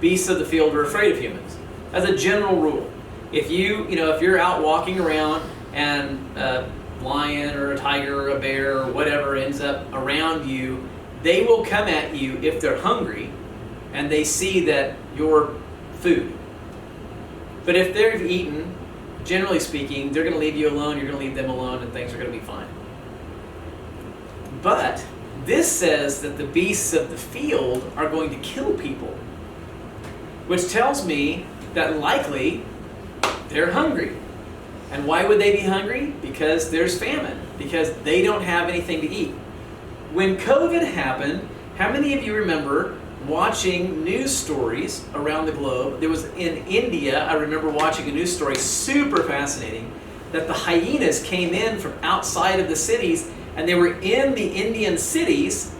beasts of the field are afraid of humans. As a general rule. If you're out walking around and a lion or a tiger or a bear or whatever ends up around you, they will come at you if they're hungry and they see that you're food. But if they've eaten, generally speaking, they're going to leave you alone, you're going to leave them alone, and things are going to be fine. But this says that the beasts of the field are going to kill people, which tells me that likely they're hungry. And why would they be hungry? Because there's famine, because they don't have anything to eat. When COVID happened, how many of you remember watching news stories around the globe? There was in India, I remember watching a news story, super fascinating, that the hyenas came in from outside of the cities, and they were in the Indian cities,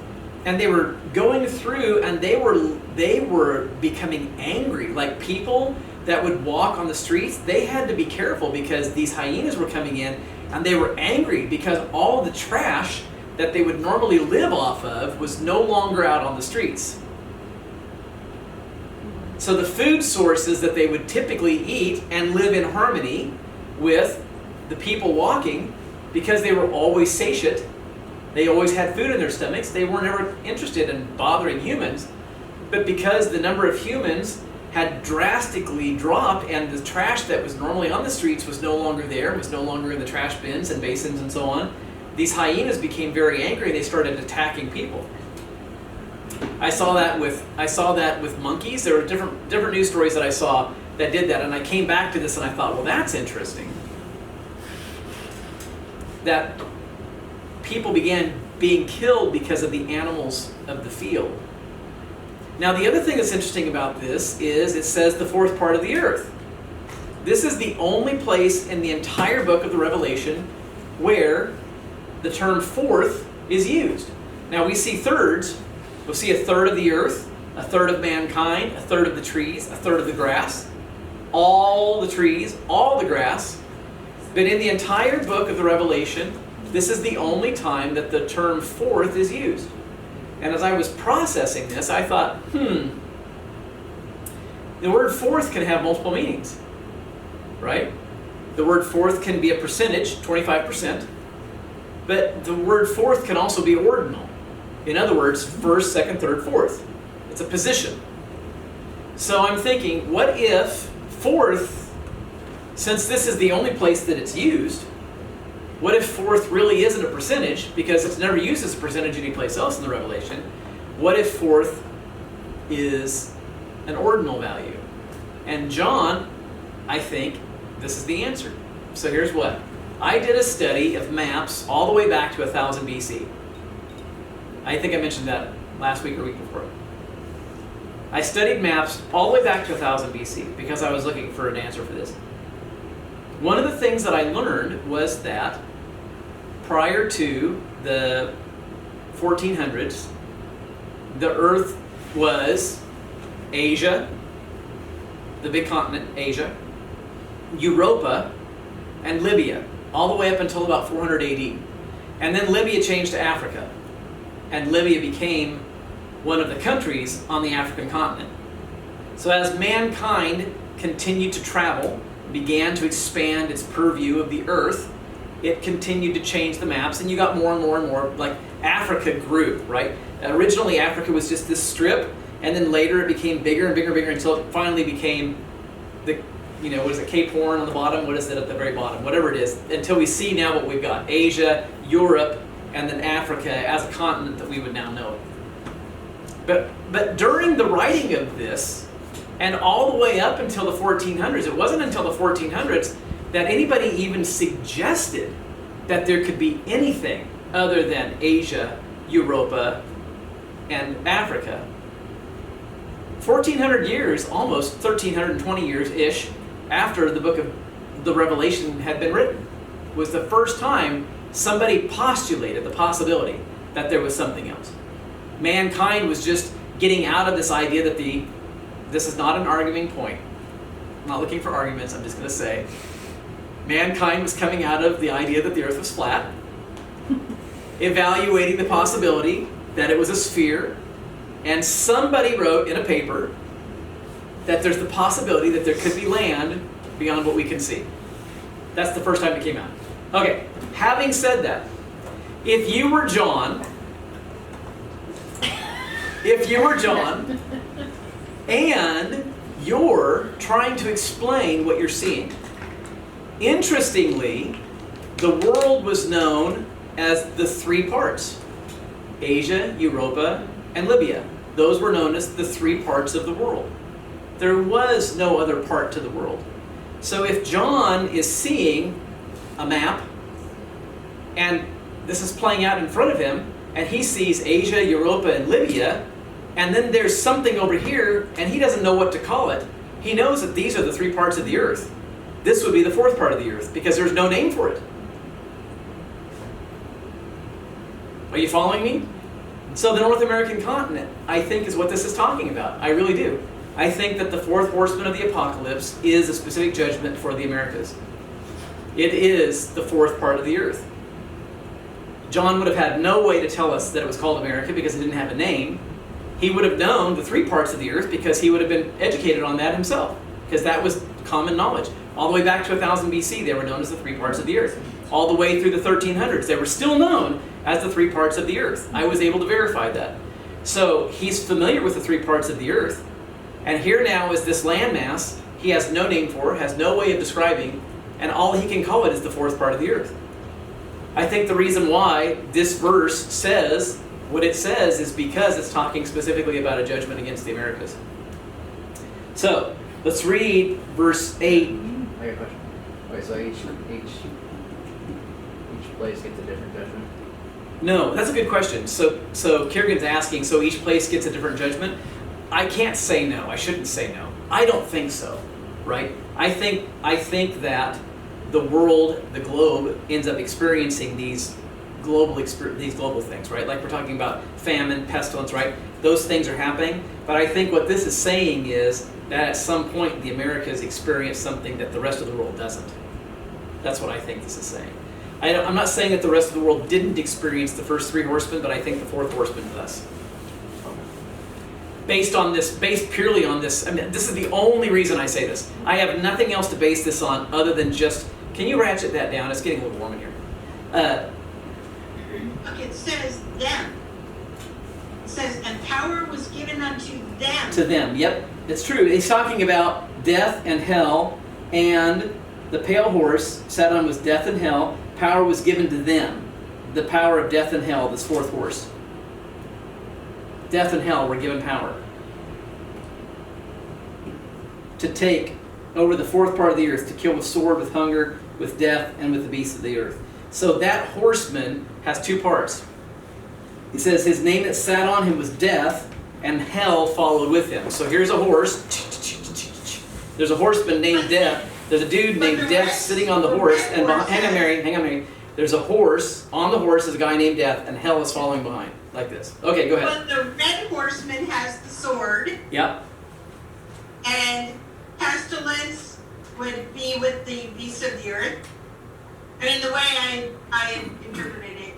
and they were going through, and they were becoming angry. Like people that would walk on the streets, they had to be careful because these hyenas were coming in, and they were angry because all the trash that they would normally live off of was no longer out on the streets. So the food sources that they would typically eat and live in harmony with the people walking, because they were always satiate, they always had food in their stomachs, they weren't ever interested in bothering humans. But because the number of humans had drastically dropped and the trash that was normally on the streets was no longer there, was no longer in the trash bins and basins and so on, these hyenas became very angry and they started attacking people. I saw that with monkeys. There were different news stories that I saw that did that, and I came back to this and I thought, well, that's interesting. That people began being killed because of the animals of the field. Now, the other thing that's interesting about this is it says the fourth part of the earth. This is the only place in the entire book of the Revelation where the term fourth is used. Now, we see thirds. We'll see a third of the earth, a third of mankind, a third of the trees, a third of the grass, all the trees, all the grass. But in the entire book of the Revelation, this is the only time that the term fourth is used. And as I was processing this, I thought, the word fourth can have multiple meanings, right? The word fourth can be a percentage, 25%, but the word fourth can also be ordinal. In other words, first, second, third, fourth. It's a position. So I'm thinking, what if fourth, since this is the only place that it's used, what if fourth really isn't a percentage, because it's never used as a percentage anyplace else in the Revelation? What if fourth is an ordinal value? And John, I think, this is the answer. So here's what. I did a study of maps all the way back to 1000 BC. I think I mentioned that last week or week before. I studied maps all the way back to 1000 BC because I was looking for an answer for this. One of the things that I learned was that prior to the 1400s, the earth was Asia, the big continent, Asia, Europa, and Libya, all the way up until about 400 AD. And then Libya changed to Africa. And Libya became one of the countries on the African continent. So as mankind continued to travel, began to expand its purview of the earth, it continued to change the maps, and you got more and more and more, like Africa grew, right? Originally Africa was just this strip, and then later it became bigger and bigger and bigger until it finally became the, what is it, Cape Horn on the bottom? What is it at the very bottom? Whatever it is, until we see now what we've got. Asia, Europe, and then Africa as a continent that we would now know. But during the writing of this, and all the way up until the 1400s, it wasn't until the 1400s that anybody even suggested that there could be anything other than Asia, Europa, and Africa. 1400 years, almost 1320 years-ish, after the book of the Revelation had been written, was the first time somebody postulated the possibility that there was something else. Mankind was just getting out of this idea that this is not an arguing point. I'm not looking for arguments, I'm just going to say. Mankind was coming out of the idea that the earth was flat, evaluating the possibility that it was a sphere, and somebody wrote in a paper that there's the possibility that there could be land beyond what we can see. That's the first time it came out. Okay, having said that, if you were John, and you're trying to explain what you're seeing. Interestingly, the world was known as the three parts: Asia, Europa, and Libya. Those were known as the three parts of the world. There was no other part to the world. So if John is seeing a map, and this is playing out in front of him, and he sees Asia, Europa, and Libya, and then there's something over here, and he doesn't know what to call it. He knows that these are the three parts of the earth. This would be the fourth part of the earth, because there's no name for it. Are you following me? So the North American continent, I think, is what this is talking about. I really do. I think that the fourth horseman of the apocalypse is a specific judgment for the Americas. It is the fourth part of the earth. John would have had no way to tell us that it was called America because it didn't have a name. He would have known the three parts of the earth because he would have been educated on that himself, because that was common knowledge. All the way back to 1000 BC, they were known as the three parts of the earth. All the way through the 1300s, they were still known as the three parts of the earth. I was able to verify that. So he's familiar with the three parts of the earth. And here now is this landmass he has no name for, has no way of describing, and all he can call it is the fourth part of the earth. I think the reason why this verse says what it says is because it's talking specifically about a judgment against the Americas. So, let's read verse 8. I got a question. Okay, so each place gets a different judgment? No, that's a good question. So Kierkegaard's asking, so each place gets a different judgment? I can't say no. I shouldn't say no. I don't think so, right? I think that the world, the globe, ends up experiencing these global things, right? Like we're talking about famine, pestilence, right? Those things are happening. But I think what this is saying is that at some point the Americas experience something that the rest of the world doesn't. That's what I think this is saying. I'm not saying that the rest of the world didn't experience the first three horsemen, but I think the fourth horseman does. Based purely on this, I mean, this is the only reason I say this. I have nothing else to base this on other than just, can you ratchet that down? It's getting a little warm in here. Okay, it says them. It says, and power was given unto them. To them, yep. It's true. He's talking about death and hell, and the pale horse sat on was death and hell. Power was given to them. The power of death and hell, this fourth horse. Death and hell were given power to take over the fourth part of the earth, to kill with sword, with hunger, with death, and with the beasts of the earth. So that horseman has two parts. He says his name that sat on him was death, and hell followed with him. So here's a horse. There's a horseman named Death. There's a dude named Death sitting on the horse. And hang on, Mary. There's a horse. On the horse is a guy named Death, and hell is following behind, like this. Okay, go ahead. But the red horseman has the sword. Yep. And pestilence would be with the beasts of the earth. I mean, the way I interpreted it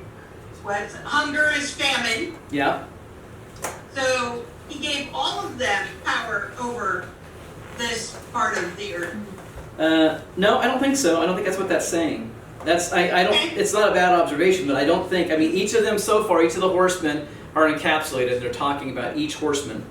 was hunger is famine. Yep. So he gave all of them power over this part of the earth. No, I don't think so. I don't think that's what that's saying. I don't. It's not a bad observation, but I don't think. I mean, each of them so far, each of the horsemen are encapsulated. They're talking about each horseman,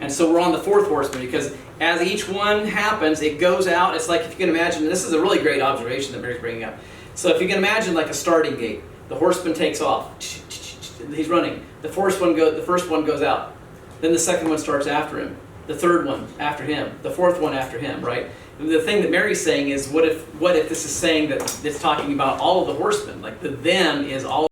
and so we're on the fourth horseman because as each one happens, it goes out. It's like if you can imagine. This is a really great observation that Mary's bringing up. So if you can imagine like a starting gate, the horseman takes off. He's running. The first one goes out. Then the second one starts after him. The third one after him. The fourth one after him. Right. The thing that Mary's saying is, what if this is saying that it's talking about all of the horsemen? Like the them is all